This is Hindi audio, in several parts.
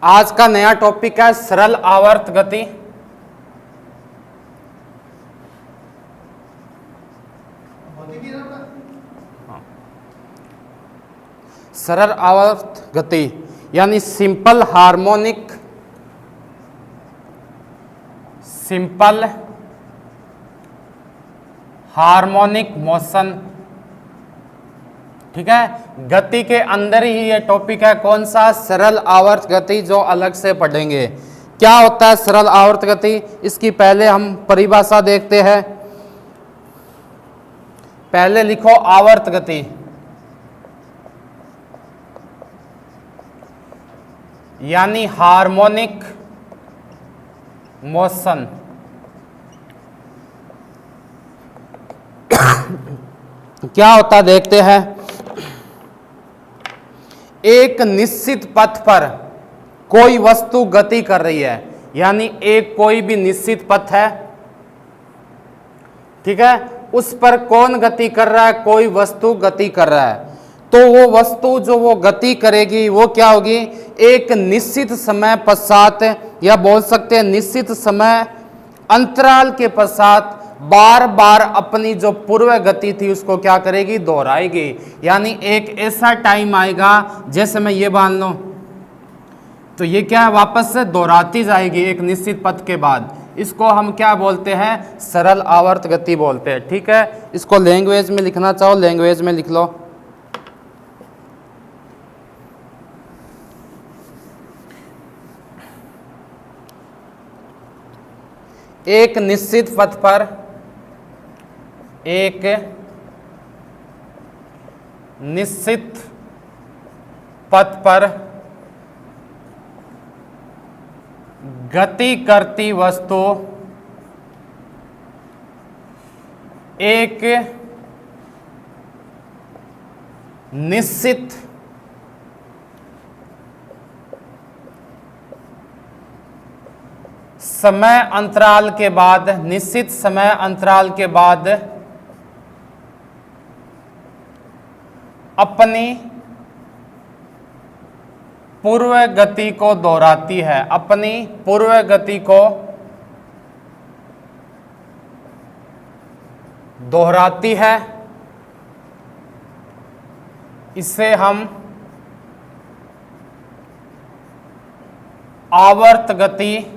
आज का नया टॉपिक है सरल आवर्त गति। सरल आवर्त गति यानी सिंपल हार्मोनिक मोशन। ठीक है, गति के अंदर ही ये टॉपिक है। कौन सा? सरल आवर्त गति, जो अलग से पढ़ेंगे। क्या होता है सरल आवर्त गति? इसकी पहले हम परिभाषा देखते हैं। पहले लिखो आवर्त गति, यानी हार्मोनिक मोशन। क्या होता है देखते हैं। एक निश्चित पथ पर कोई वस्तु गति कर रही है, यानी एक कोई भी निश्चित पथ है, ठीक है, उस पर कौन गति कर रहा है? कोई वस्तु गति कर रहा है। तो वो वस्तु जो वो गति करेगी वो क्या होगी? एक निश्चित समय पश्चात, या बोल सकते हैं निश्चित समय अंतराल के पश्चात बार बार अपनी जो पूर्व गति थी उसको क्या करेगी? दोहराएगी। यानी एक ऐसा टाइम आएगा, जैसे मैं ये मान लूं, तो ये क्या है? वापस से दोहराती जाएगी एक निश्चित पथ के बाद। इसको हम क्या बोलते हैं? सरल आवर्त गति बोलते हैं। ठीक है, इसको लैंग्वेज में लिखना चाहो लैंग्वेज में लिख लो। एक निश्चित पथ पर गति करती वस्तु एक निश्चित समय अंतराल के बाद अपनी पूर्व गति को दोहराती है। अपनी पूर्व गति को दोहराती है। इसे हम आवर्त गति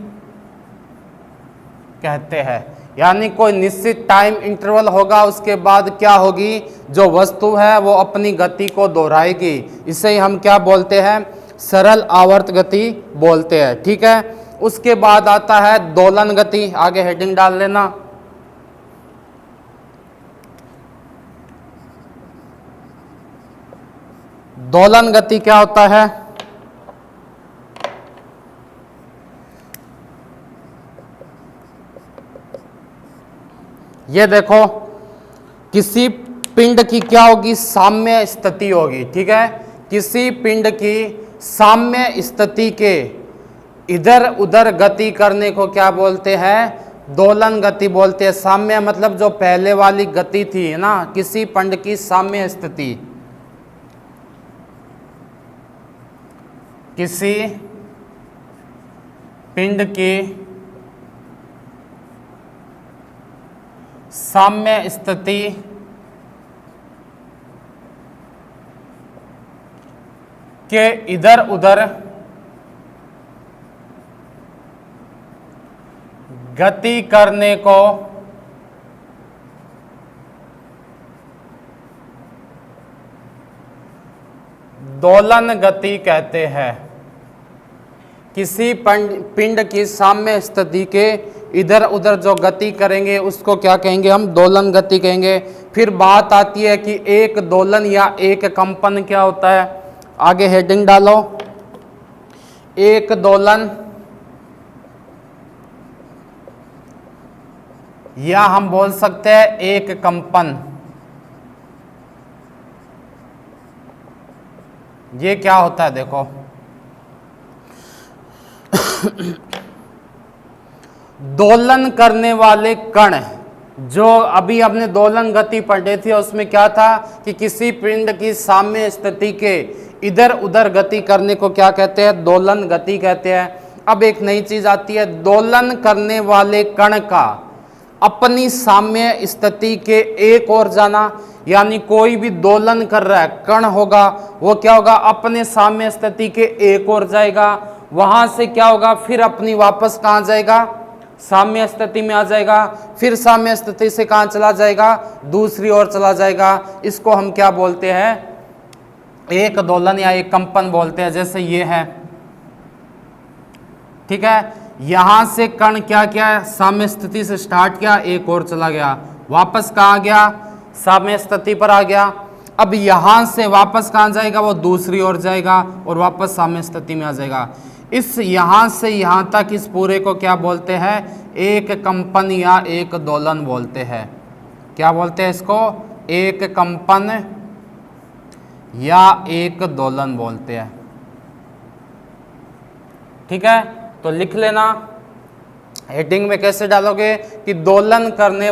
कहते हैं। यानी कोई निश्चित टाइम इंटरवल होगा, उसके बाद क्या होगी? जो वस्तु है वो अपनी गति को दोहराएगी। इसे हम क्या बोलते हैं? सरल आवर्त गति बोलते हैं। ठीक है, उसके बाद आता है दोलन गति। आगे हेडिंग डाल लेना। दोलन गति क्या होता है? ये देखो, किसी पिंड की क्या होगी? साम्य स्थिति होगी। ठीक है, किसी पिंड की साम्य स्थिति के इधर उधर गति करने को क्या बोलते हैं? दोलन गति बोलते हैं। साम्य मतलब जो पहले वाली गति थी ना, किसी पिंड की साम्य स्थिति, किसी पिंड की साम्य स्थिति के इधर उधर गति करने को दोलन गति कहते हैं। किसी पिंड की साम्य स्थिति के इधर उधर जो गति करेंगे उसको क्या कहेंगे? हम दोलन गति कहेंगे। फिर बात आती है कि एक दोलन या एक कंपन क्या होता है। आगे हेडिंग डालो, एक दोलन या हम बोल सकते हैं एक कंपन। ये क्या होता है देखो, दोलन करने वाले कण, जो अभी हमने दोलन गति पढ़े थे उसमें क्या था कि किसी पिंड की साम्य स्थिति के इधर उधर गति करने को क्या कहते हैं? दोलन गति कहते हैं। अब एक नई चीज आती है, दोलन करने वाले कण का अपनी साम्य स्थिति के एक ओर जाना, यानी कोई भी दोलन कर रहा है कण होगा, वो क्या होगा? अपने साम्य स्थिति के एक ओर जाएगा, वहां से क्या होगा? फिर अपनी वापस कहां जाएगा? साम्य स्थिति में आ जाएगा, फिर साम्य स्थिति से कहां चला जाएगा? दूसरी ओर चला जाएगा। इसको हम क्या बोलते हैं? एक दोलन या एक कंपन बोलते हैं। जैसे ये है, ठीक है, यहां से कण क्या क्या साम्य स्थिति से स्टार्ट किया, एक और चला गया, वापस कहां गया? साम्य स्थिति पर आ गया। अब यहां से वापस कहां जाएगा? वो दूसरी ओर जाएगा और वापस साम्य स्थिति में आ जाएगा। इस यहां से यहां तक इस पूरे को क्या बोलते हैं? एक कंपन या एक दोलन बोलते हैं। क्या बोलते हैं इसको? एक कंपन या एक दोलन बोलते हैं। ठीक है, तो लिख लेना हेडिंग में कैसे डालोगे कि दोलन करने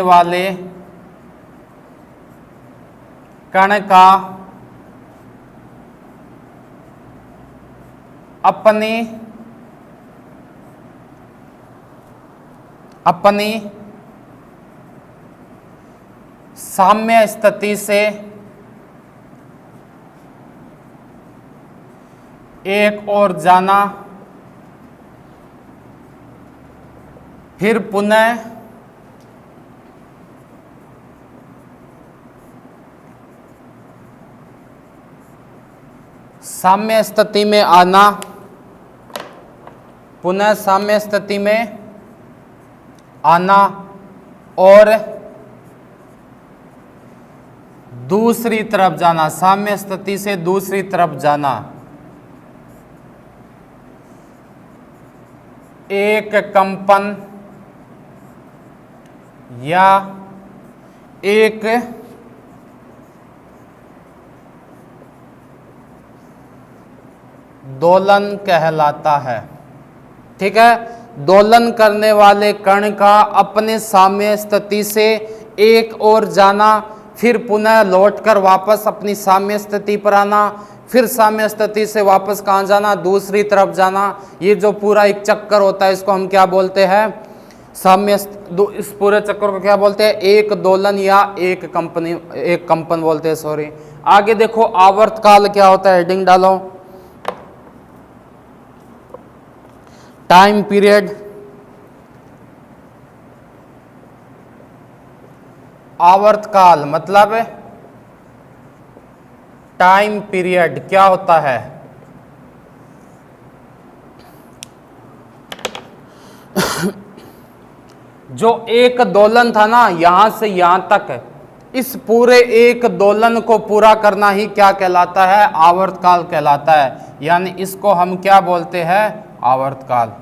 वाले कण का अपनी साम्य स्थिति से एक और जाना, फिर पुनः साम्य स्थिति में आना, पुनः साम्य स्थिति में आना और दूसरी तरफ जाना, साम्य स्थिति से दूसरी तरफ जाना। एक कंपन या एक दोलन कहलाता है। ठीक है, दोलन करने वाले कण का अपने साम्य स्थिति से एक ओर जाना, फिर पुनः लौटकर वापस अपनी साम्य स्थिति पर आना, फिर साम्य स्थिति से वापस कहाँ जाना? दूसरी तरफ जाना। ये जो पूरा एक चक्कर होता है इसको हम क्या बोलते हैं? इस पूरे चक्कर को क्या बोलते हैं? एक दोलन या एक कंपन बोलते हैं। सॉरी, आगे देखो आवर्तकाल क्या होता है, हेडिंग डालो टाइम पीरियड। आवर्तकाल मतलब टाइम पीरियड क्या होता है? जो एक दोलन था ना, यहां से यहां तक, इस पूरे एक दोलन को पूरा करना ही क्या कहलाता है? आवर्तकाल कहलाता है। यानी इसको हम क्या बोलते हैं? आवर्तकाल।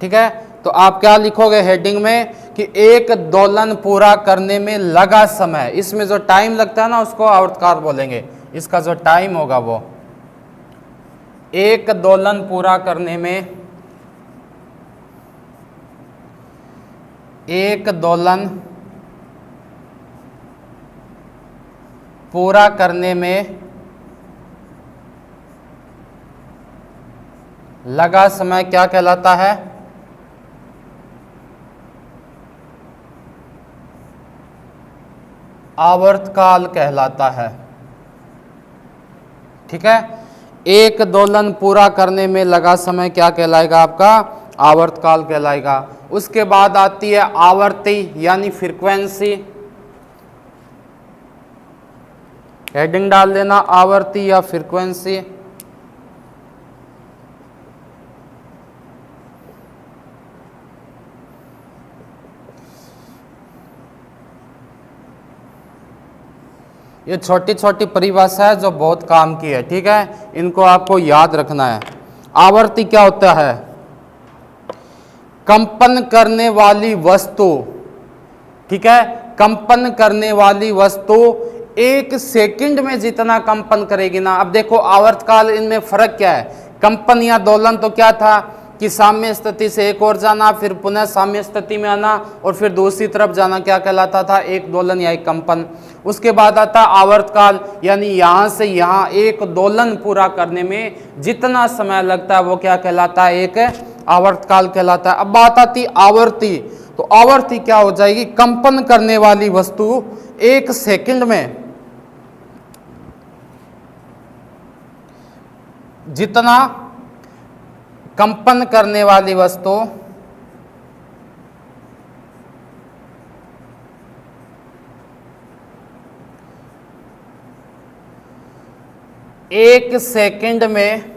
ठीक है, तो आप क्या लिखोगे हेडिंग में कि एक दोलन पूरा करने में लगा समय, इसमें जो टाइम लगता है ना उसको आवर्तकाल बोलेंगे। इसका जो टाइम होगा वो एक दोलन पूरा करने में, एक दोलन पूरा करने में लगा समय क्या कहलाता है? आवर्तकाल कहलाता है। ठीक है, एक दोलन पूरा करने में लगा समय क्या कहलाएगा? आपका आवर्तकाल कहलाएगा। उसके बाद आती है आवर्ती यानी फ्रीक्वेंसी। हेडिंग डाल देना आवर्ती या फ्रीक्वेंसी। ये छोटी छोटी परिभाषा है जो बहुत काम की है। ठीक है, इनको आपको याद रखना है। आवर्ती क्या होता है? कंपन करने वाली वस्तु। ठीक है, कंपन करने वाली वस्तु एक सेकंड में जितना कंपन करेगी ना। अब देखो आवर्तकाल, इनमें फर्क क्या है? कंपन या दोलन तो क्या था कि साम्य स्थिति से एक और जाना, फिर पुनः साम्य स्थिति में आना और फिर दूसरी तरफ जाना क्या कहलाता था? एक दोलन या एक कंपन। उसके बाद आता आवर्तकाल, यानी यहां से यहां एक दोलन पूरा करने में जितना समय लगता है वो क्या कहलाता है? एक आवर्तकाल कहलाता है। अब बात आती आवर्ती, तो आवर्ती क्या हो जाएगी? कंपन करने वाली वस्तु एक सेकंड में जितना कंपन करने वाली वस्तु एक सेकंड में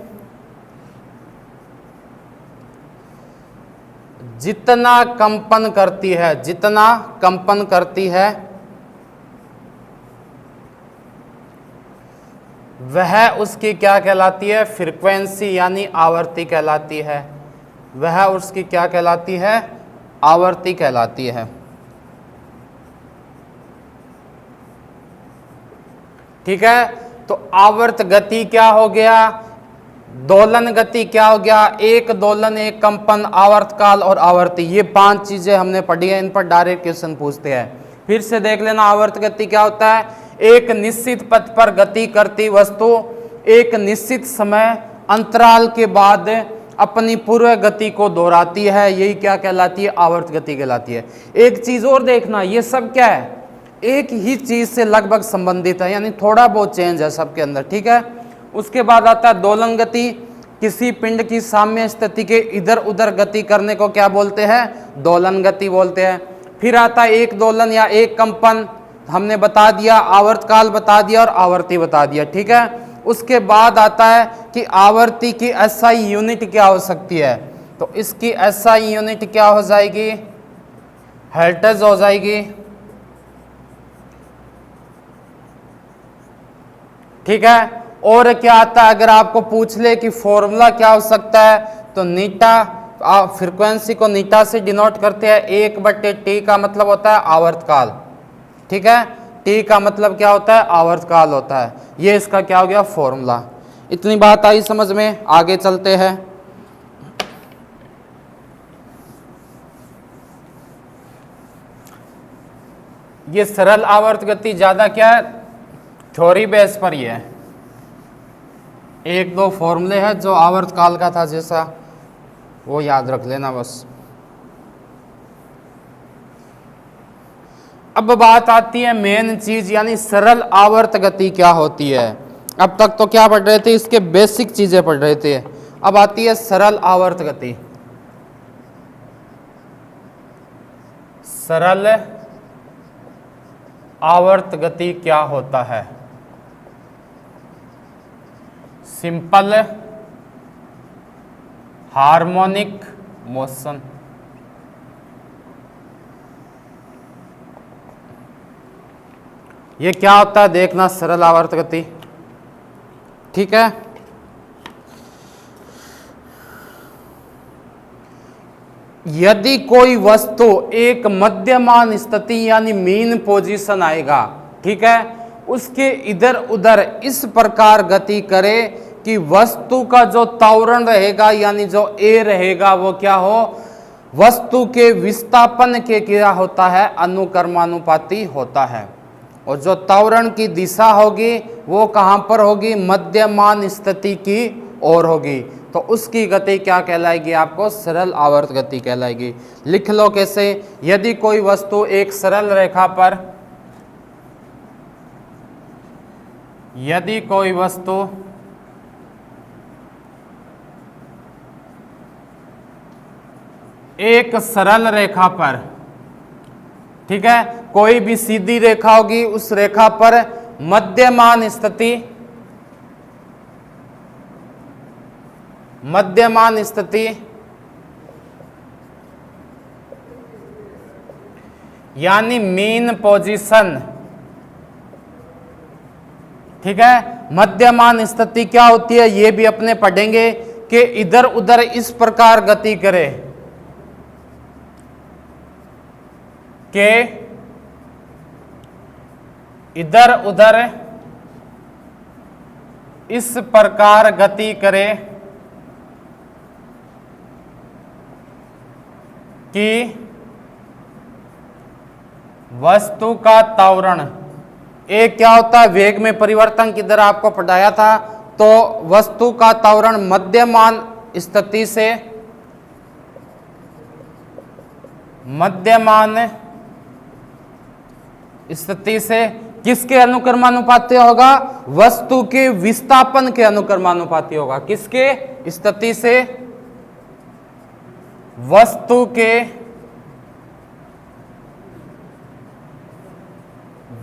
जितना कंपन करती है, जितना कंपन करती है वह उसकी क्या कहलाती है? फ्रीक्वेंसी यानी आवर्ती कहलाती है। वह उसकी क्या कहलाती है? आवर्ती कहलाती है। ठीक है, तो आवर्त गति क्या हो गया? दोलन गति क्या हो गया? एक दोलन, एक कंपन, आवर्तकाल और आवर्ती, ये 5 चीजें हमने पढ़ी है। इन पर डायरेक्ट क्वेश्चन पूछते हैं। फिर से देख लेना, आवर्त गति क्या होता है? एक निश्चित पथ पर गति करती वस्तु एक निश्चित समय अंतराल के बाद अपनी पूर्व गति को दोहराती है, यही क्या कहलाती है? आवर्त गति कहलाती है। एक चीज और देखना, ये सब क्या है? एक ही चीज से लगभग संबंधित है, यानी थोड़ा बहुत चेंज है सबके अंदर। ठीक है, उसके बाद आता है दोलन गति। किसी पिंड की साम्य स्थिति के इधर उधर गति करने को क्या बोलते हैं? दोलन गति बोलते हैं। फिर आता है एक दोलन या एक कंपन, हमने बता दिया, आवर्तकाल बता दिया और आवर्ती बता दिया। ठीक है, उसके बाद आता है कि आवर्ती की एसआई यूनिट क्या हो सकती है? तो इसकी एसआई यूनिट क्या हो जाएगी? हर्ट्ज हो जाएगी। ठीक है, और क्या आता है? अगर आपको पूछ ले कि फॉर्मूला क्या हो सकता है, तो नीटा, फ्रीक्वेंसी को नीटा से डिनोट करते हैं। 1/T का मतलब होता है आवर्तकाल। ठीक है, T का मतलब क्या होता है? आवर्तकाल होता है। ये इसका क्या हो गया? फॉर्मूला। इतनी बात आई समझ में? आगे चलते हैं। ये सरल आवर्त गति ज्यादा क्या है? थ्योरी बेस पर ही है। 1-2 फॉर्मूले हैं जो आवर्तकाल का था जैसा, वो याद रख लेना बस। अब बात आती है मेन चीज, यानी सरल आवर्त गति क्या होती है। अब तक तो क्या पढ़ रहे थे? इसके बेसिक चीजें पढ़ रहे थे। अब आती है सरल आवर्त गति। सरल आवर्त गति क्या होता है? Simple harmonic motion. ये क्या होता है? देखना, सरल आवर्त गति। ठीक है, यदि कोई वस्तु एक मध्यमान स्थिति यानी मीन पोजीशन आएगा, ठीक है, उसके इधर उधर इस प्रकार गति करे कि वस्तु का जो त्वरण रहेगा यानी जो ए रहेगा वो क्या हो? वस्तु के विस्थापन के क्या होता है? अनुक्रमानुपाती होता है। और जो त्वरण की दिशा होगी वो कहां पर होगी? मध्यमान स्थिति की ओर होगी। तो उसकी गति क्या कहलाएगी? आपको सरल आवर्त गति कहलाएगी। लिख लो कैसे? यदि कोई वस्तु एक सरल रेखा पर, यदि कोई वस्तु एक सरल रेखा पर, ठीक है, कोई भी सीधी रेखा होगी, उस रेखा पर मध्यमान स्थिति, मध्यमान स्थिति यानी मीन पोजीशन, ठीक है, मध्यमान स्थिति क्या होती है ये भी अपने पढ़ेंगे कि इधर उधर इस प्रकार गति करे कि इधर उधर इस प्रकार गति करे कि वस्तु का त्वरण, एक क्या होता है वेग में परिवर्तन, किधर आपको पढ़ाया था, तो वस्तु का त्वरण मध्यमान स्थिति से किसके अनुक्रमानुपाती होगा, वस्तु के विस्थापन के अनुक्रमानुपाती होगा। किसके स्थिति से, वस्तु के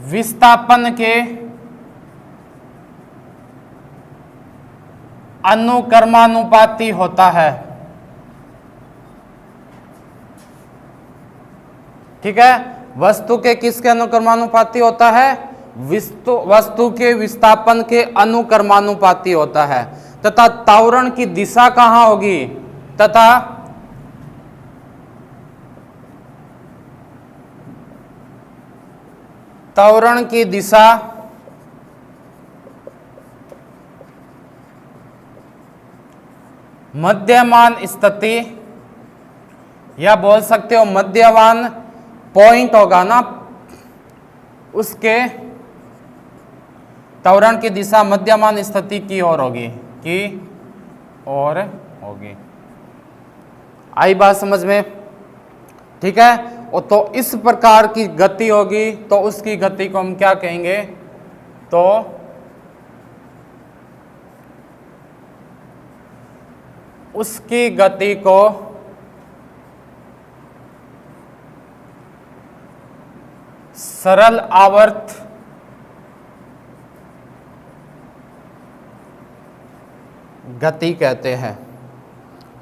विस्थापन के अनुक्रमानुपाती होता है। ठीक है, वस्तु के किसके अनुक्रमानुपाती होता है, वस्तु के विस्थापन के अनुक्रमानुपाती होता है। तथा त्वरण की दिशा कहां होगी, तथा त्वरण की दिशा मध्यमान स्थिति, या बोल सकते हो मध्यमान पॉइंट होगा ना, उसके त्वरण की दिशा मध्यमान स्थिति की ओर होगी, की ओर होगी। आई बात समझ में? ठीक है, और तो इस प्रकार की गति होगी तो उसकी गति को हम क्या कहेंगे, तो उसकी गति को सरल आवर्त गति कहते हैं।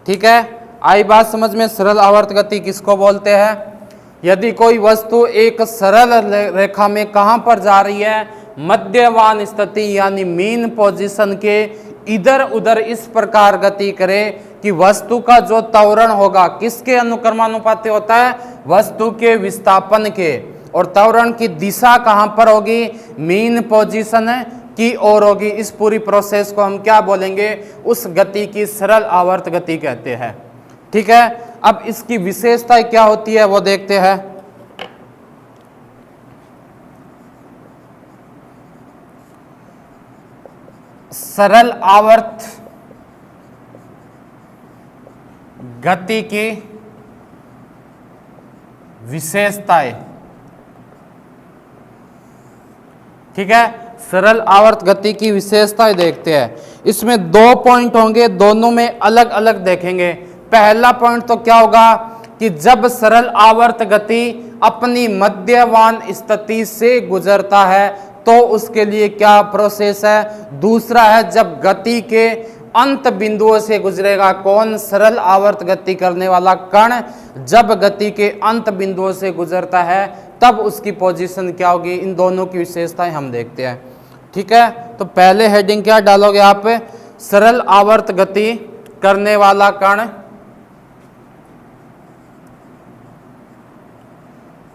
ठीक है, आई बात समझ में? सरल आवर्त गति किसको बोलते हैं? यदि कोई वस्तु एक सरल रेखा में कहां पर जा रही है, मध्यमान स्थिति यानी मीन पोजीशन के इधर उधर इस प्रकार गति करे कि वस्तु का जो त्वरण होगा किसके अनुक्रमानुपाती होता है, वस्तु के विस्थापन के, और त्वरण की दिशा कहां पर होगी, मीन पोजीशन की ओर होगी। इस पूरी प्रोसेस को हम क्या बोलेंगे, उस गति की सरल आवर्त गति कहते हैं। ठीक है, अब इसकी विशेषता क्या होती है वो देखते हैं। सरल आवर्त गति की विशेषताएं। ठीक है, सरल आवर्त गति की विशेषताएं देखते हैं। इसमें दो पॉइंट होंगे, दोनों में अलग अलग देखेंगे। पहला पॉइंट तो क्या होगा कि जब सरल आवर्त गति अपनी मध्यमान स्थिति से गुजरता है तो उसके लिए क्या प्रोसेस है। दूसरा है जब गति के अंत बिंदुओं से गुजरेगा। कौन? सरल आवर्त गति करने वाला कण जब गति के अंत बिंदुओं से गुजरता है तब उसकी पोजीशन क्या होगी। इन दोनों की विशेषताएं हम देखते हैं। ठीक है, तो पहले हेडिंग क्या डालोगे आप, सरल आवर्त गति करने वाला कण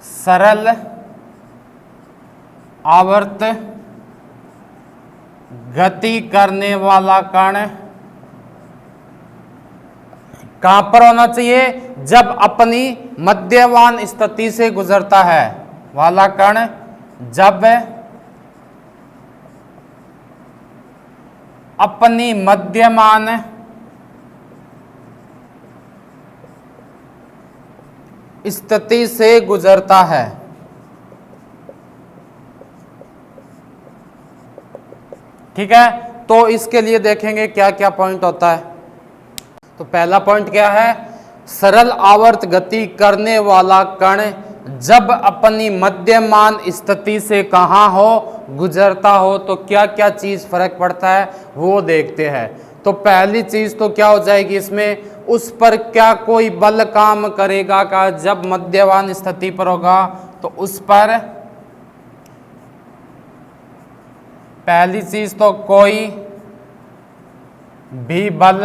सरल आवर्त गति करने वाला कण कहां पर होना चाहिए, जब अपनी मध्यमान स्थिति से गुजरता है वाला कण जब अपनी मध्यमान स्थिति से गुजरता है। ठीक है, तो इसके लिए देखेंगे क्या क्या पॉइंट होता है। तो पहला पॉइंट क्या है, सरल आवर्त गति करने वाला कण जब अपनी मध्यमान स्थिति से कहां हो, गुजरता हो, तो क्या क्या चीज फर्क पड़ता है वो देखते हैं। तो पहली चीज तो क्या हो जाएगी इसमें, उस पर क्या कोई बल काम करेगा का, जब मध्यमान स्थिति पर होगा तो उस पर पहली चीज तो कोई भी बल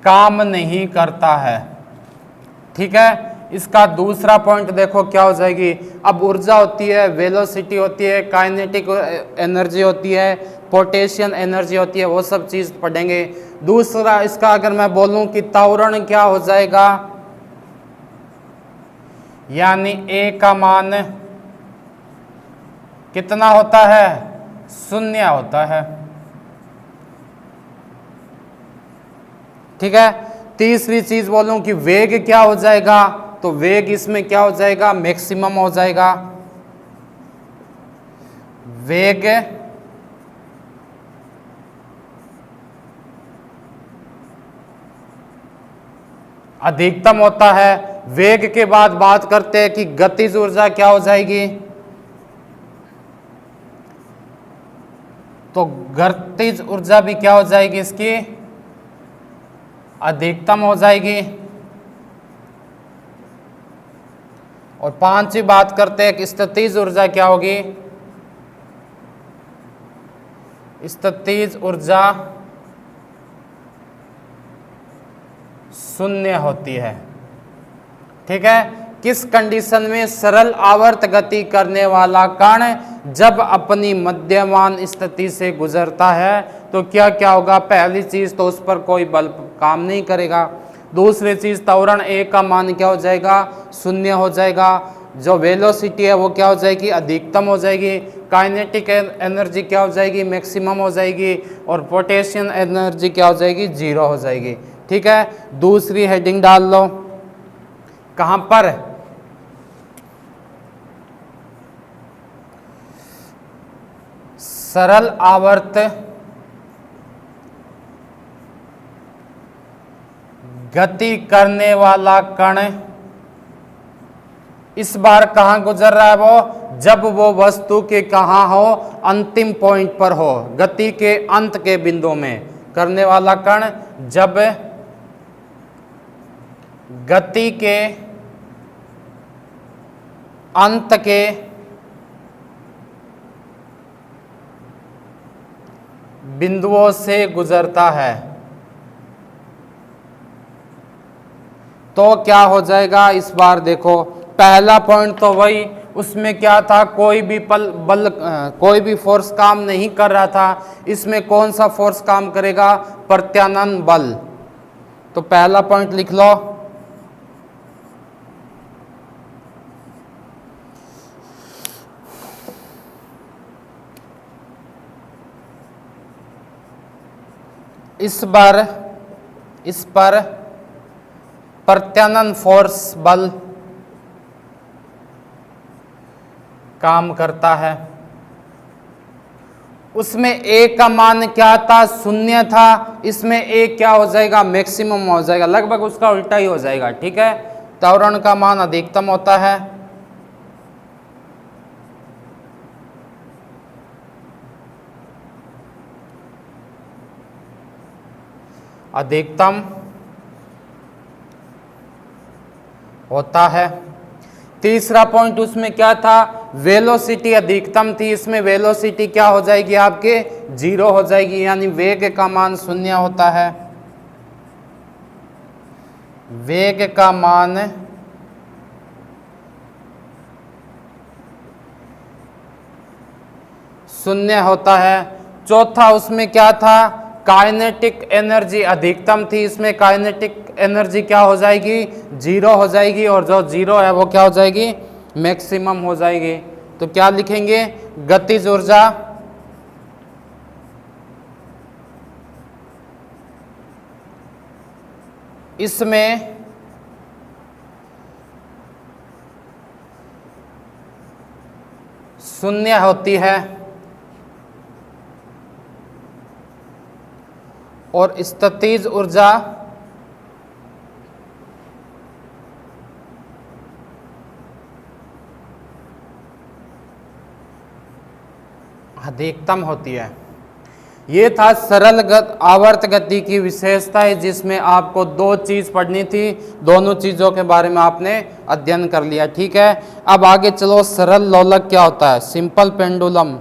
काम नहीं करता है। ठीक है, इसका दूसरा पॉइंट देखो क्या हो जाएगी। अब ऊर्जा होती है, वेलोसिटी होती है, काइनेटिक एनर्जी होती है, पोटेंशियल एनर्जी होती है, वो सब चीज पढ़ेंगे। दूसरा इसका अगर मैं बोलूं कि त्वरण क्या हो जाएगा, यानी ए का मान कितना होता है, 0 होता है। ठीक है। तीसरी चीज बोलूं कि वेग क्या हो जाएगा, तो वेग इसमें क्या हो जाएगा, मैक्सिमम हो जाएगा। वेग अधिकतम होता है। वेग के बाद बात करते हैं कि गतिज ऊर्जा क्या हो जाएगी, तो गतिज ऊर्जा भी क्या हो जाएगी, इसकी अधिकतम हो जाएगी। और पांचवी बात करते हैं कि स्थितिज ऊर्जा क्या होगी, स्थितिज ऊर्जा 0 होती है। ठीक है। किस कंडीशन में, सरल आवर्त गति करने वाला कण जब अपनी मध्यमान स्थिति से गुजरता है तो क्या क्या होगा, पहली चीज तो उस पर कोई बल काम नहीं करेगा। दूसरी चीज त्वरण ए का मान क्या हो जाएगा, 0 हो जाएगा। जो वेलोसिटी है वो क्या हो जाएगी, अधिकतम हो जाएगी। काइनेटिक एनर्जी क्या हो जाएगी, मैक्सिमम हो जाएगी। और पोटेंशियल एनर्जी क्या हो जाएगी, 0 हो जाएगी। ठीक है। दूसरी हेडिंग डाल लो, कहां पर, सरल आवर्त गति करने वाला कण इस बार कहां गुजर रहा है, वो जब वो वस्तु के कहां हो, अंतिम पॉइंट पर हो, गति के अंत के बिंदु में करने वाला कण जब गति के अंत के बिंदुओं से गुजरता है तो क्या हो जाएगा। इस बार देखो, पहला पॉइंट तो वही, उसमें क्या था, कोई भी कोई भी फोर्स काम नहीं कर रहा था। इसमें कौन सा फोर्स काम करेगा, प्रत्यानयन बल। तो पहला पॉइंट लिख लो, इस पर प्रत्यानयन फोर्स बल काम करता है। उसमें ए का मान क्या था, 0 था। इसमें ए क्या हो जाएगा, मैक्सिमम हो जाएगा, लगभग उसका उल्टा ही हो जाएगा। ठीक है। त्वरण का मान अधिकतम होता है। अधिकतम होता है। तीसरा पॉइंट उसमें क्या था, वेलोसिटी अधिकतम थी। इसमें वेलोसिटी क्या हो जाएगी, आपके 0 हो जाएगी, यानी वेग का मान 0 होता है। वेग का मान शून्य होता है। चौथा उसमें क्या था, काइनेटिक एनर्जी अधिकतम थी। इसमें काइनेटिक एनर्जी क्या हो जाएगी, 0 हो जाएगी। और जो 0 है वो क्या हो जाएगी, मैक्सिमम हो जाएगी। तो क्या लिखेंगे, गतिज ऊर्जा इसमें शून्य होती है और स्थितिज ऊर्जा अधिकतम होती है। ये था सरल आवर्त गति की विशेषताएं, जिसमें आपको 2 चीज पढ़नी थी। दोनों चीजों के बारे में आपने अध्ययन कर लिया। ठीक है। अब आगे चलो, सरल लोलक क्या होता है, सिंपल पेंडुलम।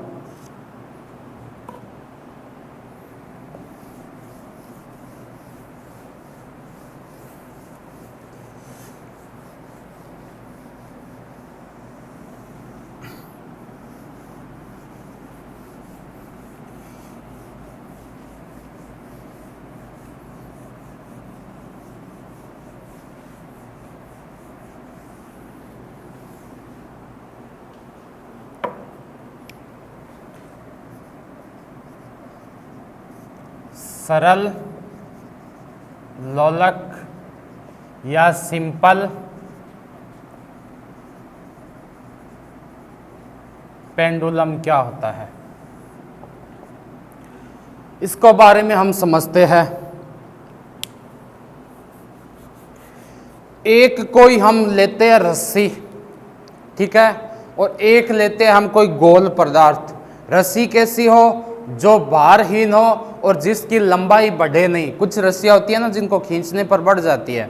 सरल लोलक या सिंपल पेंडुलम क्या होता है, इसको बारे में हम समझते हैं। एक कोई हम लेते हैं रस्सी, ठीक है, और एक लेते हैं हम कोई गोल पदार्थ। रस्सी कैसी हो, जो भारहीन हो और जिसकी लंबाई बढ़े नहीं। कुछ रस्सियाँ होती है ना जिनको खींचने पर बढ़ जाती है,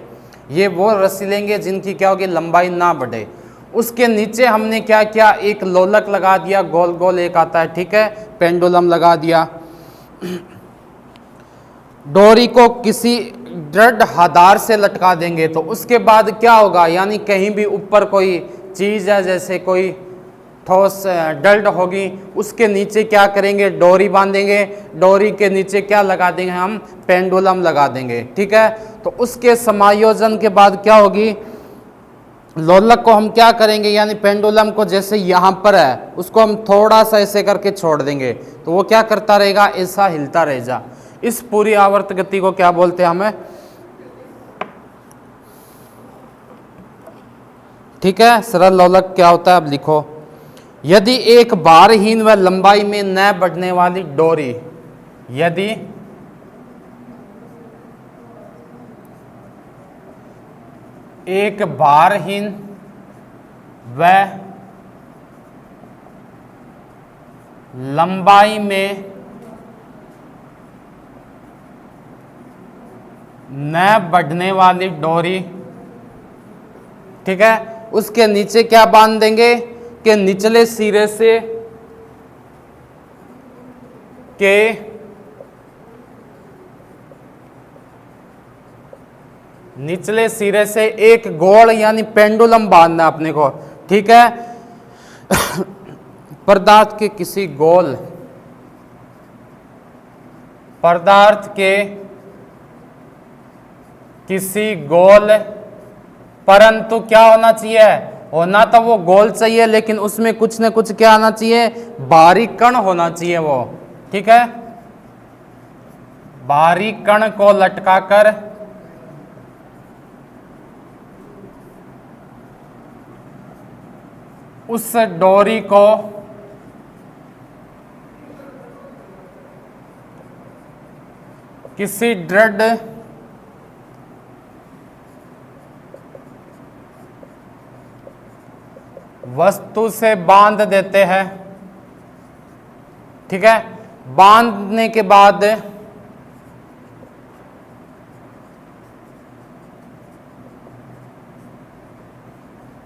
ये वो रस्सी लेंगे जिनकी क्या होगी, लंबाई ना बढ़े। उसके नीचे हमने क्या किया, एक लोलक लगा दिया, गोल गोल एक आता है, ठीक है, पेंडुलम लगा दिया। डोरी को किसी दृढ़ आधार से लटका देंगे तो उसके बाद क्या होगा, यानी कहीं भी ऊपर कोई चीज़ है, जैसे कोई ठोस डल्ट होगी, उसके नीचे क्या करेंगे, डोरी बांधेंगे। डोरी के नीचे क्या लगा देंगे हम, पेंडुलम लगा देंगे, ठीक है। तो उसके समायोजन के बाद क्या होगी, लोलक को हम क्या करेंगे, यानी पेंडुलम को जैसे यहाँ पर है उसको हम थोड़ा सा ऐसे करके छोड़ देंगे तो वो क्या करता रहेगा, ऐसा हिलता रहेगा। इस पूरी आवर्त गति को क्या बोलते हैं हमें, ठीक है। सरल लोलक क्या होता है, अब लिखो। यदि एक भारहीन व लंबाई में न बढ़ने वाली डोरी, यदि एक भारहीन व लंबाई में न बढ़ने वाली डोरी, ठीक है, उसके नीचे क्या बांध देंगे कि निचले सिरे से निचले सिरे से एक गोल यानी पेंडुलम बांधना है अपने को, ठीक है। पदार्थ के किसी गोल, पदार्थ के किसी गोल, परंतु क्या होना चाहिए, होना तो वो गोल चाहिए लेकिन उसमें कुछ न कुछ क्या आना चाहिए, बारीक कण होना चाहिए वो, ठीक है। बारीक कण को लटकाकर उस डोरी को किसी दृढ़ वस्तु से बांध देते हैं, ठीक है। बांधने के बाद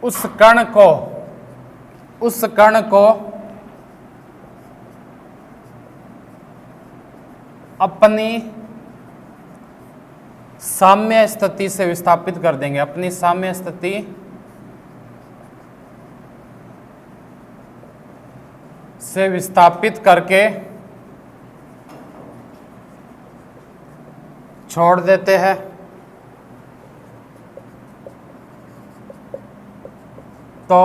उस कण को अपनी साम्य स्थिति से विस्थापित कर देंगे, अपनी साम्य स्थिति से विस्थापित करके छोड़ देते हैं। तो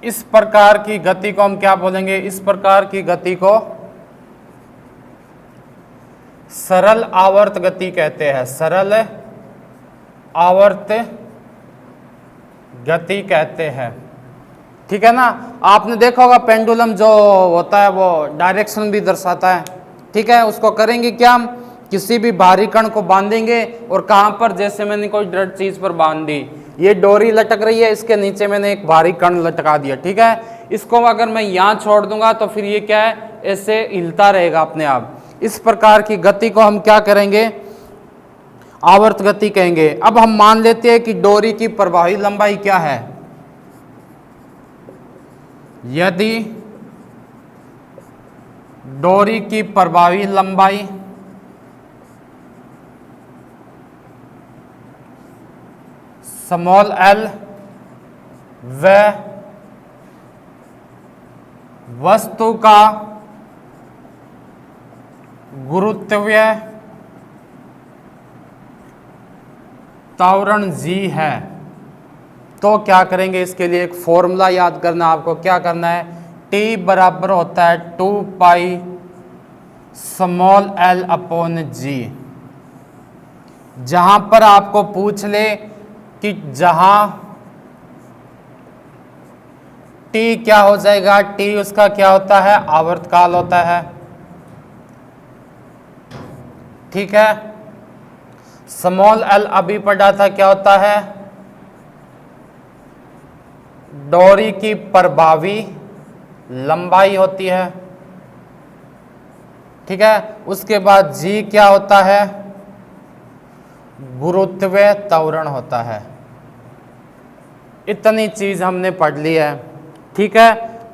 इस प्रकार की गति को हम क्या बोलेंगे, इस प्रकार की गति को सरल आवर्त गति कहते हैं, सरल आवर्त गति कहते हैं, ठीक है ना। आपने देखा होगा पेंडुलम जो होता है वो डायरेक्शन भी दर्शाता है, ठीक है। उसको करेंगे क्या, हम किसी भी भारी कण को बांधेंगे और कहां पर, जैसे मैंने कोई दृढ़ चीज पर बांध दी, ये डोरी लटक रही है, इसके नीचे मैंने एक भारी कण लटका दिया, ठीक है। इसको अगर मैं यहां छोड़ दूंगा तो फिर ये क्या है, ऐसे हिलता रहेगा अपने आप। इस प्रकार की गति को हम क्या करेंगे, आवर्त गति कहेंगे। अब हम मान लेते हैं कि डोरी की प्रभावी लंबाई क्या है। यदि डोरी की प्रभावी लंबाई स्मॉल एल व वस्तु का गुरुत्वीय त्वरण जी है, तो क्या करेंगे, इसके लिए एक फॉर्मूला याद करना आपको। क्या करना है, T टी बराबर होता है 2 पाई स्मॉल एल अपॉन जी। जहां पर आपको पूछ ले कि जहां टी क्या हो जाएगा, टी उसका क्या होता है, आवर्तकाल होता है। ठीक है, स्मॉल एल अभी पढ़ा था, क्या होता है, डोरी की प्रभावी लंबाई होती है। ठीक है, उसके बाद जी क्या होता है, गुरुत्वीय त्वरण होता है। इतनी चीज हमने पढ़ ली है। ठीक है,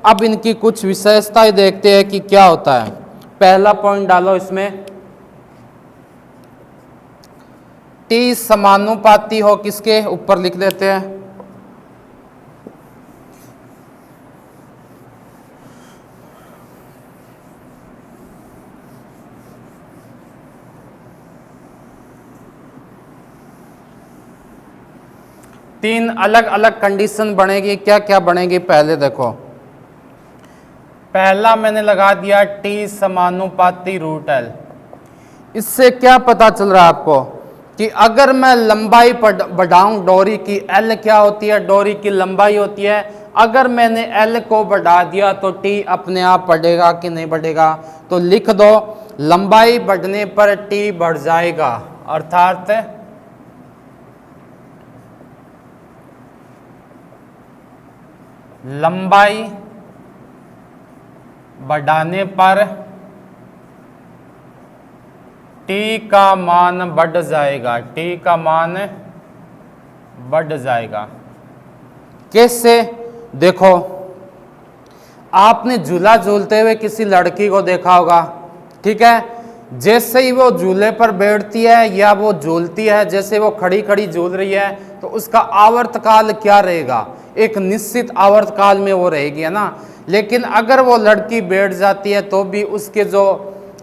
अब इनकी कुछ विशेषताएं देखते हैं कि क्या होता है। पहला पॉइंट डालो इसमें, टी समानुपाती हो किसके, ऊपर लिख लेते हैं, तीन अलग अलग कंडीशन बनेगी। क्या क्या बनेगी, पहले देखो, पहला मैंने लगा दिया टी समानुपाती रूट एल। इससे क्या पता चल रहा है आपको कि अगर मैं लंबाई बढ़ाऊं, डोरी की एल क्या होती है, डोरी की लंबाई होती है, अगर मैंने एल को बढ़ा दिया तो टी अपने आप बढ़ेगा कि नहीं बढ़ेगा, तो लिख दो लंबाई बढ़ने पर टी बढ़ जाएगा, अर्थात लंबाई बढ़ाने पर टी का मान बढ़ जाएगा, टी का मान बढ़ जाएगा। कैसे, देखो, आपने झूला झूलते हुए किसी लड़की को देखा होगा। ठीक है, जैसे ही वो झूले पर बैठती है या वो झूलती है, जैसे वो खड़ी खड़ी झूल रही है, तो उसका आवर्तकाल क्या रहेगा, एक निश्चित आवर्तकाल में वो रहेगी, है ना। लेकिन अगर वो लड़की बैठ जाती है तो भी उसके जो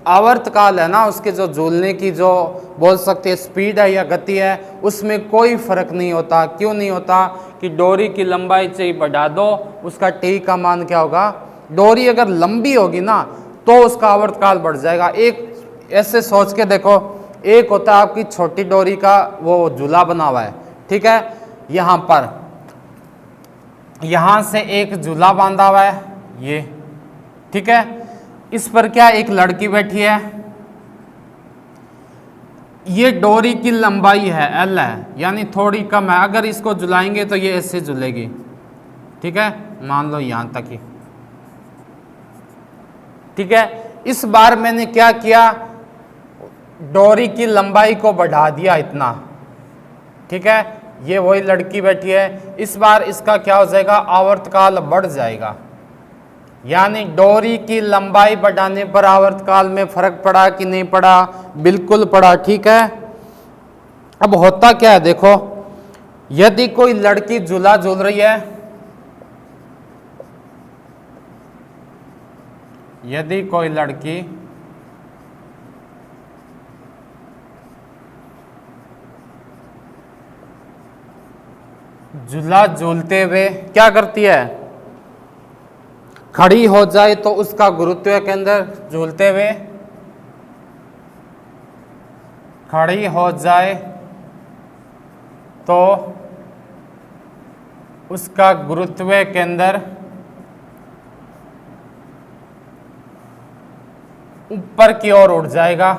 आवर्तकाल है ना, उसके जो झूलने की जो बोल सकते हैं स्पीड है या गति है, उसमें कोई फर्क नहीं होता। क्यों नहीं होता, कि डोरी की लंबाई चाहिए बढ़ा दो, उसका टी का मान क्या होगा, डोरी अगर लंबी होगी ना तो उसका आवर्तकाल बढ़ जाएगा। एक ऐसे सोच के देखो, एक होता है आपकी छोटी डोरी का वो झूला बना हुआ है, ठीक है, यहां पर, यहां से एक झूला बांधा हुआ है ये, ठीक है, इस पर क्या एक लड़की बैठी है, ये डोरी की लंबाई है एल है, यानी थोड़ी कम है। अगर इसको झुलाएंगे तो ये ऐसे झूलेगी, ठीक है, मान लो यहां तक ही। ठीक है, इस बार मैंने क्या किया, डोरी की लंबाई को बढ़ा दिया इतना। ठीक है, ये वही लड़की बैठी है, इस बार इसका क्या हो जाएगा, आवर्तकाल बढ़ जाएगा। यानी डोरी की लंबाई बढ़ाने पर आवर्तकाल में फर्क पड़ा कि नहीं पड़ा, बिल्कुल पड़ा। ठीक है, अब होता क्या है, देखो, यदि कोई लड़की झूला झूल रही है, यदि कोई लड़की झूला झूलते हुए क्या करती है, खड़ी हो जाए तो उसका गुरुत्व केंद्र, झूलते हुए खड़ी हो जाए तो उसका गुरुत्व केंद्र ऊपर की ओर उठ जाएगा।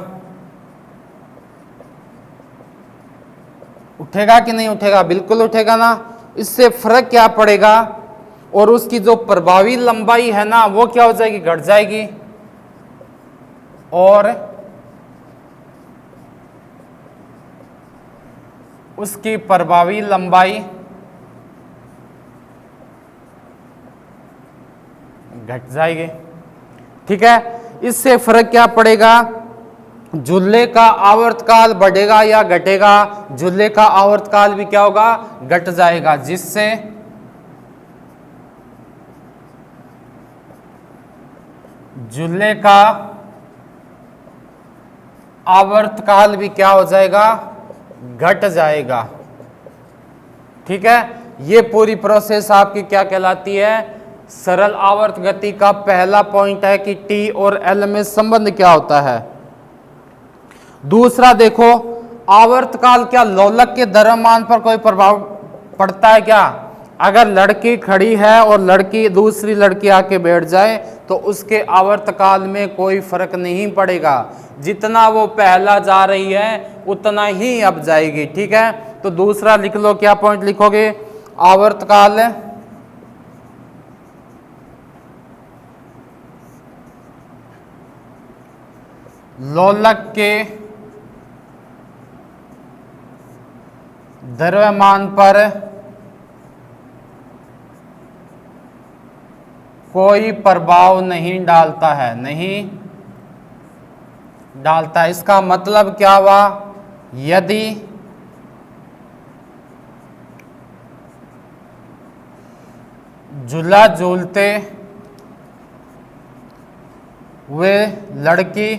उठेगा कि नहीं उठेगा, बिल्कुल उठेगा ना। इससे फर्क क्या पड़ेगा, और उसकी जो प्रभावी लंबाई है ना वो क्या हो जाएगी, घट जाएगी, और उसकी प्रभावी लंबाई घट जाएगी। ठीक है, इससे फर्क क्या पड़ेगा, झूले का आवर्तकाल बढ़ेगा या घटेगा, झूले का आवर्तकाल भी क्या होगा, घट जाएगा, जिससे झूले का आवर्तकाल भी क्या हो जाएगा, घट जाएगा। ठीक है, ये पूरी प्रोसेस आपकी क्या कहलाती है, सरल आवर्त गति का पहला पॉइंट है कि टी और एल में संबंध क्या होता है। दूसरा देखो, आवर्तकाल क्या लोलक के द्रव्यमान पर कोई प्रभाव पड़ता है क्या? अगर लड़की खड़ी है और दूसरी लड़की आके बैठ जाए तो उसके आवर्तकाल में कोई फर्क नहीं पड़ेगा, जितना वो पहला जा रही है उतना ही अब जाएगी। ठीक है, तो दूसरा लिख लो, क्या पॉइंट लिखोगे? आवर्तकाल लोलक के द्रव्यमान पर कोई प्रभाव नहीं डालता है, नहीं डालता। इसका मतलब क्या हुआ? यदि झूला झूलते हुए लड़की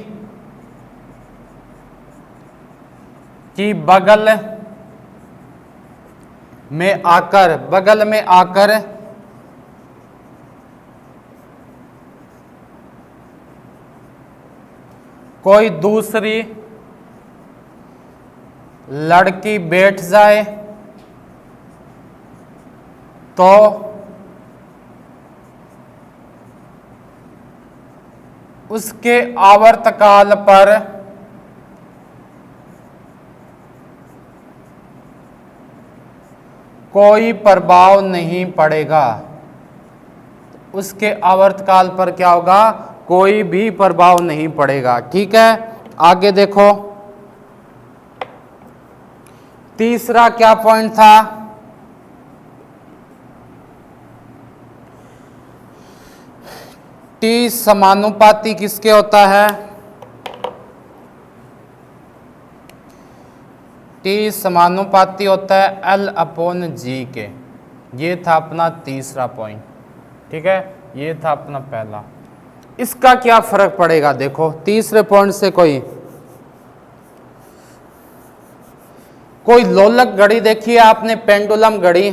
की बगल में आकर कोई दूसरी लड़की बैठ जाए तो उसके आवर्तकाल पर कोई प्रभाव नहीं पड़ेगा। उसके आवर्तकाल पर क्या होगा? कोई भी प्रभाव नहीं पड़ेगा। ठीक है, आगे देखो, तीसरा क्या पॉइंट था? टी समानुपाती किसके होता है? टी समानुपाती होता है L/G के। ये था अपना तीसरा पॉइंट। ठीक है, ये था अपना पहला। इसका क्या फर्क पड़ेगा? देखो, तीसरे पॉइंट से कोई लोलक घड़ी देखी है आपने, पेंडुलम घड़ी,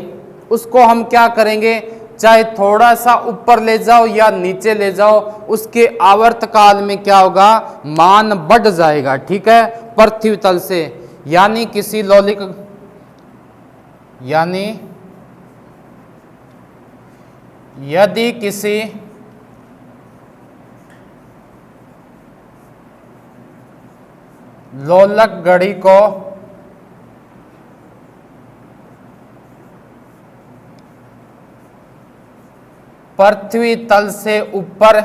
उसको हम क्या करेंगे? चाहे थोड़ा सा ऊपर ले जाओ या नीचे ले जाओ, उसके आवर्तकाल में क्या होगा? मान बढ़ जाएगा। ठीक है, पृथ्वी तल से। यानी यदि किसी लोलक घड़ी को पृथ्वी तल से ऊपर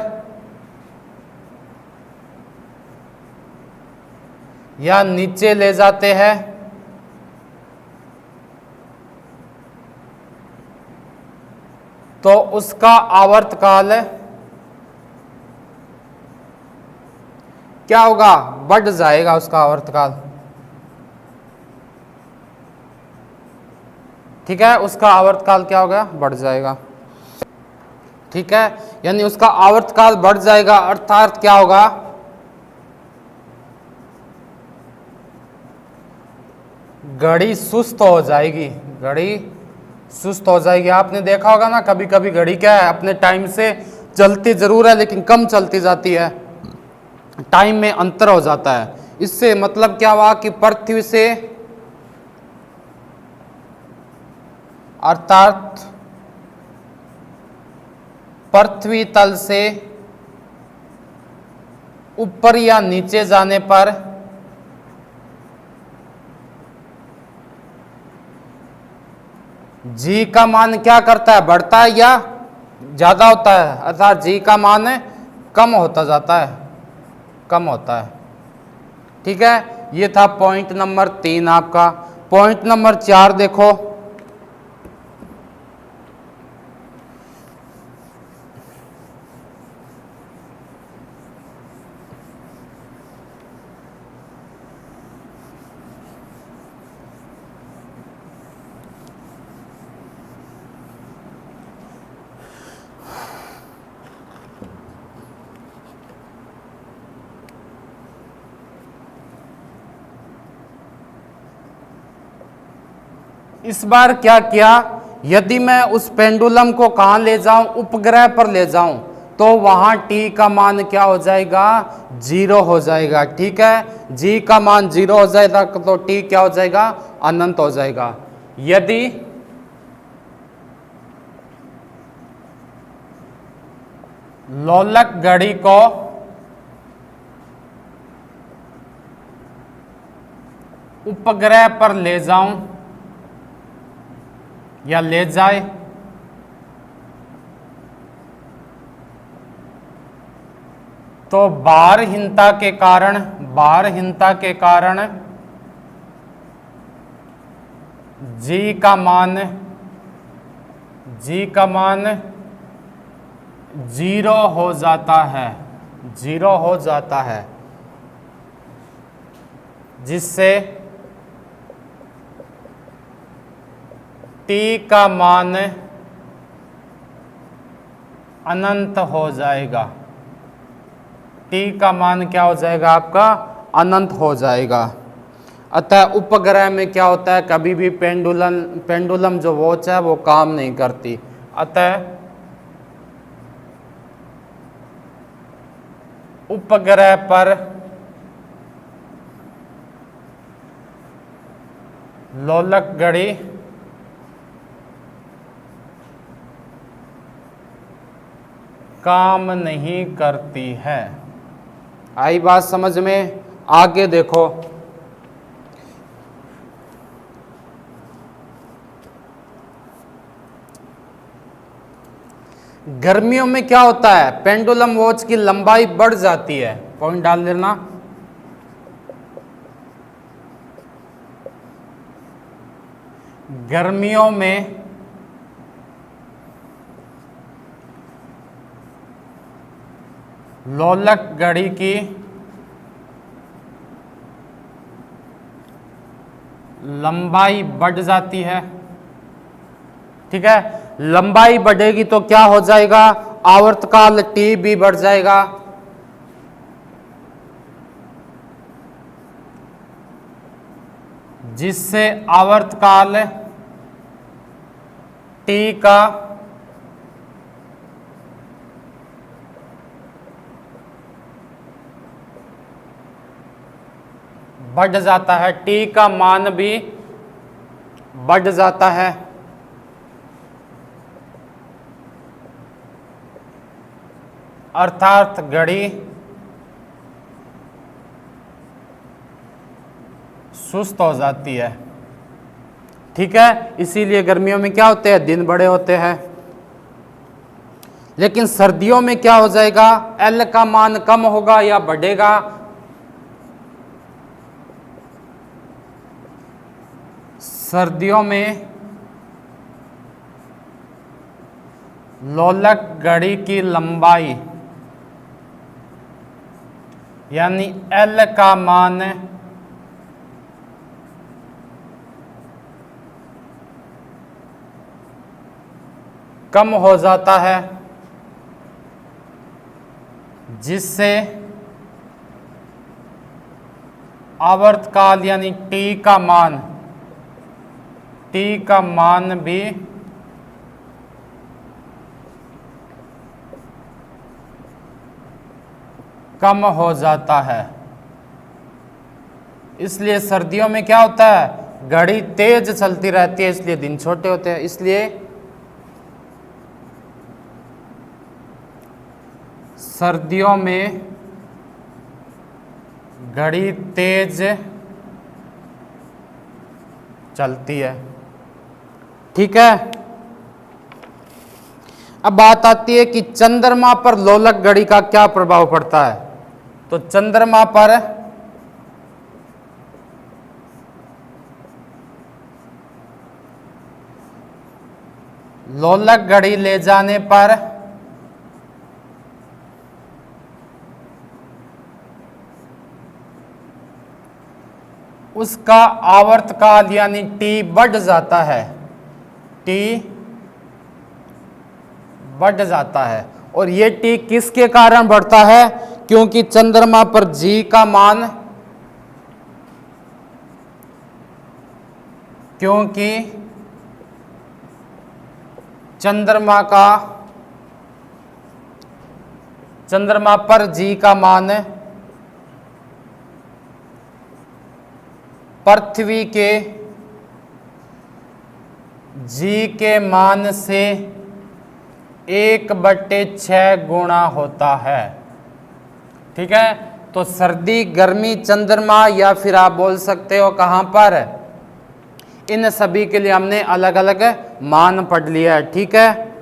या नीचे ले जाते हैं तो उसका आवर्तकाल क्या होगा? बढ़ जाएगा उसका आवर्तकाल। ठीक है, उसका आवर्तकाल क्या होगा? बढ़ जाएगा। ठीक है, यानी उसका आवर्तकाल बढ़ जाएगा, अर्थात क्या होगा? घड़ी सुस्त हो जाएगी। घड़ी सुस्त हो जाएगी। आपने देखा होगा ना, कभी कभी घड़ी क्या है, अपने टाइम से चलती जरूर है लेकिन कम चलती जाती है, टाइम में अंतर हो जाता है। इससे मतलब क्या हुआ कि पृथ्वी से अर्थात पृथ्वी तल से ऊपर या नीचे जाने पर जी का मान क्या करता है? बढ़ता है या ज्यादा होता है? अर्थात जी का मान कम होता जाता है, कम होता है। ठीक है, ये था पॉइंट नंबर 3 आपका। पॉइंट नंबर 4 देखो, इस बार क्या किया यदि मैं उस पेंडुलम को कहाँ ले जाऊं, उपग्रह पर ले जाऊं, तो वहां टी का मान क्या हो जाएगा, 0 हो जाएगा। ठीक है, जी का मान 0 हो जाएगा तो टी क्या हो जाएगा, अनंत हो जाएगा। यदि लोलक घड़ी को उपग्रह पर ले जाऊं या ले जाए, तो भारहीनता के कारण जी का मान 0 हो जाता है, 0 हो जाता है, जिससे टी का मान अनंत हो जाएगा। टी का मान क्या हो जाएगा आपका, अनंत हो जाएगा। अतः उपग्रह में क्या होता है, कभी भी पेंडुलम जो वॉच है वो काम नहीं करती। अतः उपग्रह पर लोलक घड़ी काम नहीं करती है। आई बात समझ में? आगे देखो, गर्मियों में क्या होता है, पेंडुलम वॉच की लंबाई बढ़ जाती है। पॉइंट डाल देना। गर्मियों में लोलक घड़ी की लंबाई बढ़ जाती है। ठीक है, लंबाई बढ़ेगी तो क्या हो जाएगा, आवर्तकाल टी भी बढ़ जाएगा। जिससे आवर्तकाल टी का बढ़ जाता है, टी का मान भी बढ़ जाता है। अर्थात घड़ी सुस्त हो जाती है। ठीक है, इसीलिए गर्मियों में क्या होते हैं, दिन बड़े होते हैं। लेकिन सर्दियों में क्या हो जाएगा, एल का मान कम होगा या बढ़ेगा, सर्दियों में लोलक घड़ी की लंबाई यानी एल का मान कम हो जाता है, जिससे आवर्तकाल यानी टी का मान भी कम हो जाता है। इसलिए सर्दियों में क्या होता है, घड़ी तेज चलती रहती है, इसलिए दिन छोटे होते हैं। इसलिए सर्दियों में घड़ी तेज चलती है। ठीक है, अब बात आती है कि चंद्रमा पर लोलक घड़ी का क्या प्रभाव पड़ता है। तो चंद्रमा पर लोलक घड़ी ले जाने पर उसका आवर्तकाल यानी टी बढ़ जाता है, टी बढ़ जाता है। और ये टी किसके कारण बढ़ता है, क्योंकि चंद्रमा पर जी का मान, क्योंकि चंद्रमा पर जी का मान पृथ्वी के जी के मान से 1/6 गुणा होता है। ठीक है, तो सर्दी गर्मी चंद्रमा या फिर आप बोल सकते हो कहां पर, इन सभी के लिए हमने अलग अलग मान पढ़ लिया है। ठीक है।